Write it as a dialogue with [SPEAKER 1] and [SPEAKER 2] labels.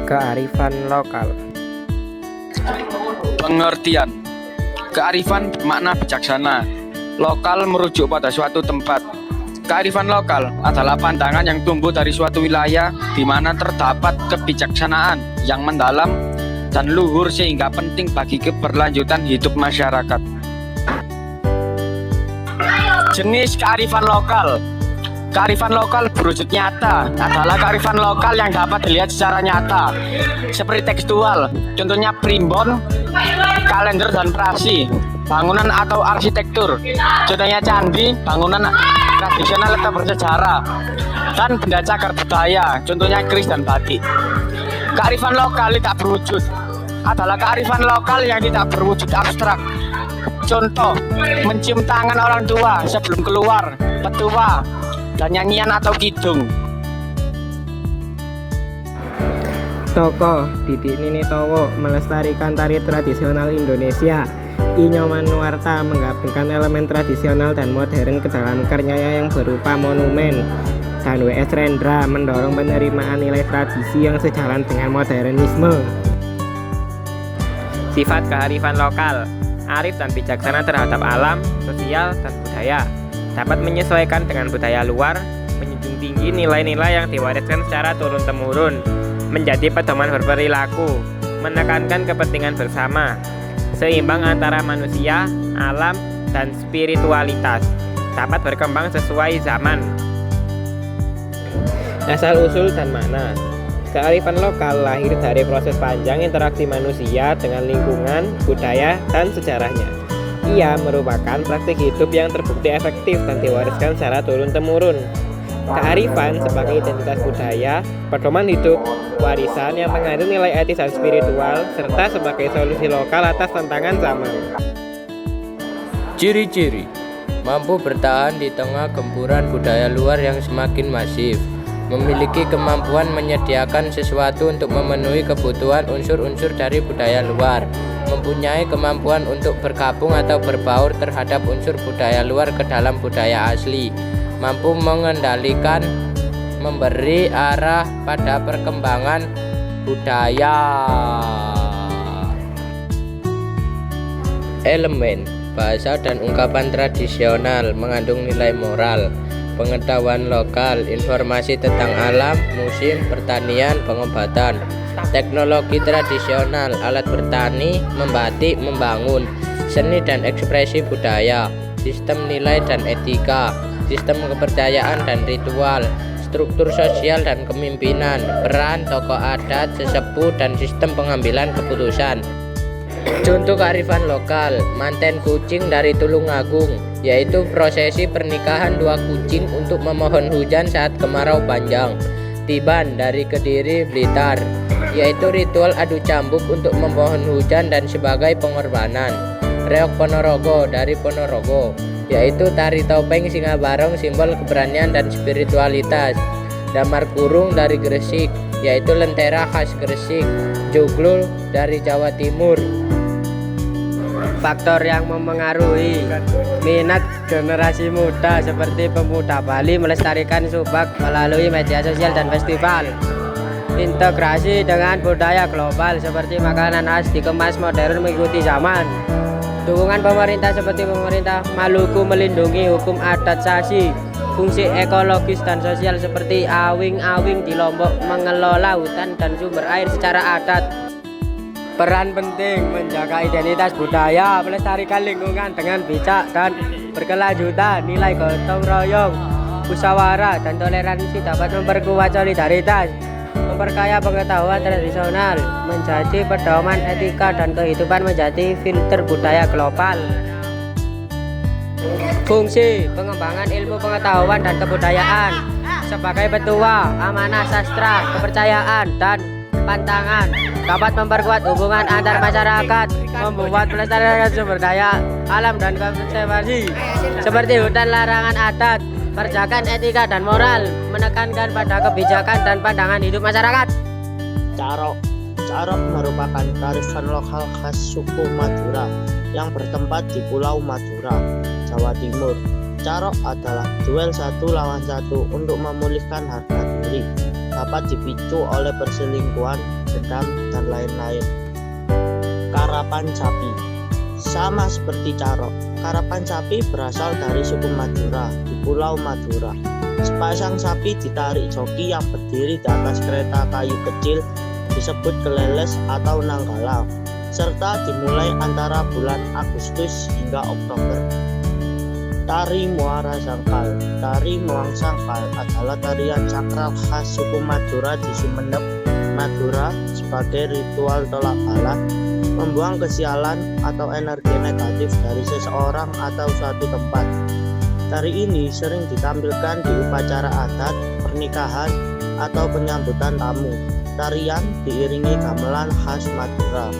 [SPEAKER 1] Kearifan lokal.
[SPEAKER 2] Pengertian. Kearifan makna bijaksana. Lokal merujuk pada suatu tempat. Kearifan lokal adalah pandangan yang tumbuh dari suatu wilayah di mana terdapat kebijaksanaan yang mendalam dan luhur sehingga penting bagi keberlanjutan hidup masyarakat. Jenis kearifan lokal. Kearifan lokal berwujud nyata adalah kearifan lokal yang dapat dilihat secara nyata, seperti tekstual, contohnya primbon, kalender dan prasi, bangunan atau arsitektur, contohnya candi, bangunan tradisional atau bersejarah, dan benda cagar budaya, contohnya keris dan batik. Kearifan lokal tidak berwujud adalah kearifan lokal yang tidak berwujud abstrak. Contoh, mencium tangan orang tua sebelum keluar, petua, dan nyanyian atau kidung.
[SPEAKER 1] Tokoh Didik Ninitowo melestarikan tari tradisional Indonesia. I Nyoman Nuarta menggabungkan elemen tradisional dan modern ke dalam karyanya yang berupa monumen. Dan W.S. Rendra mendorong penerimaan nilai tradisi yang sejalan dengan modernisme. Sifat kearifan lokal: arif dan bijaksana terhadap alam, sosial, dan budaya. Dapat menyesuaikan dengan budaya luar, menjunjung tinggi nilai-nilai yang diwariskan secara turun-temurun, menjadi pedoman berperilaku, menekankan kepentingan bersama, seimbang antara manusia, alam, dan spiritualitas, dapat berkembang sesuai zaman. Asal-usul dan makna. Kearifan lokal lahir dari proses panjang interaksi manusia dengan lingkungan, budaya, dan sejarahnya. Ia merupakan praktik hidup yang terbukti efektif dan diwariskan secara turun-temurun. Kearifan sebagai identitas budaya, pedoman hidup, warisan yang mengandung nilai etis dan spiritual, serta sebagai solusi lokal atas tantangan zaman.
[SPEAKER 3] Ciri-ciri: mampu bertahan di tengah gempuran budaya luar yang semakin masif, memiliki kemampuan menyediakan sesuatu untuk memenuhi kebutuhan unsur-unsur dari budaya luar, mempunyai kemampuan untuk bergabung atau berbaur terhadap unsur budaya luar ke dalam budaya asli, mampu mengendalikan, memberi arah pada perkembangan budaya. Elemen: bahasa dan ungkapan tradisional mengandung nilai moral, pengetahuan lokal, informasi tentang alam, musim, pertanian, pengobatan. Teknologi tradisional, alat bertani, membatik, membangun, seni dan ekspresi budaya, sistem nilai dan etika, sistem kepercayaan dan ritual, struktur sosial dan kepemimpinan, peran tokoh adat, sesepuh, dan sistem pengambilan keputusan. Contoh kearifan lokal: manten kucing dari Tulungagung, yaitu prosesi pernikahan dua kucing untuk memohon hujan saat kemarau panjang. Tiban dari Kediri, Blitar, yaitu ritual adu cambuk untuk memohon hujan dan sebagai pengorbanan. Reok Ponorogo dari Ponorogo, yaitu tari topeng singa barong, simbol keberanian dan spiritualitas. Damar Kurung dari Gresik, yaitu lentera khas Gresik. Joglo dari Jawa Timur.
[SPEAKER 1] Faktor yang memengaruhi minat generasi muda seperti pemuda Bali melestarikan subak melalui media sosial dan festival. Integrasi dengan budaya global seperti makanan khas dikemas modern mengikuti zaman. Dukungan pemerintah seperti pemerintah Maluku melindungi hukum adat Sasi. Fungsi ekologis dan sosial seperti awing-awing di Lombok mengelola hutan dan sumber air secara adat. Peran penting menjaga identitas budaya, melestarikan lingkungan dengan bijak dan berkelanjutan. Nilai gotong royong, musyawarah, dan toleransi dapat memperkuat solidaritas, memperkaya pengetahuan tradisional, menjadi pedoman etika dan kehidupan, menjadi filter budaya global. Fungsi pengembangan ilmu pengetahuan dan kebudayaan sebagai petua, amanah sastra, kepercayaan, dan pantangan dapat memperkuat hubungan antar masyarakat, membuat pelestarian sumber daya alam dan konservasi seperti hutan larangan adat, perjagaan etika dan moral, menekankan pada kebijakan dan pandangan hidup masyarakat.
[SPEAKER 4] Carok merupakan kearifan lokal khas suku Madura yang bertempat di Pulau Madura, Jawa Timur. Carok adalah duel satu lawan satu untuk memulihkan harga diri, dapat dipicu oleh perselingkuhan, dendam, dan lain-lain. Karapan sapi sama seperti carok. Karapan sapi berasal dari suku Madura di Pulau Madura. Sepasang sapi ditarik joki yang berdiri di atas kereta kayu kecil disebut keleles atau nanggala, serta dimulai antara bulan Agustus hingga Oktober. Tari Muara Sangkal. Tari Muang Sangkal adalah tarian sakral khas suku Madura di Sumeneb, Madura sebagai ritual tolak bala, membuang kesialan atau energi negatif dari seseorang atau suatu tempat. Tari ini sering ditampilkan di upacara adat, pernikahan, atau penyambutan tamu. Tarian diiringi gamelan khas Madura.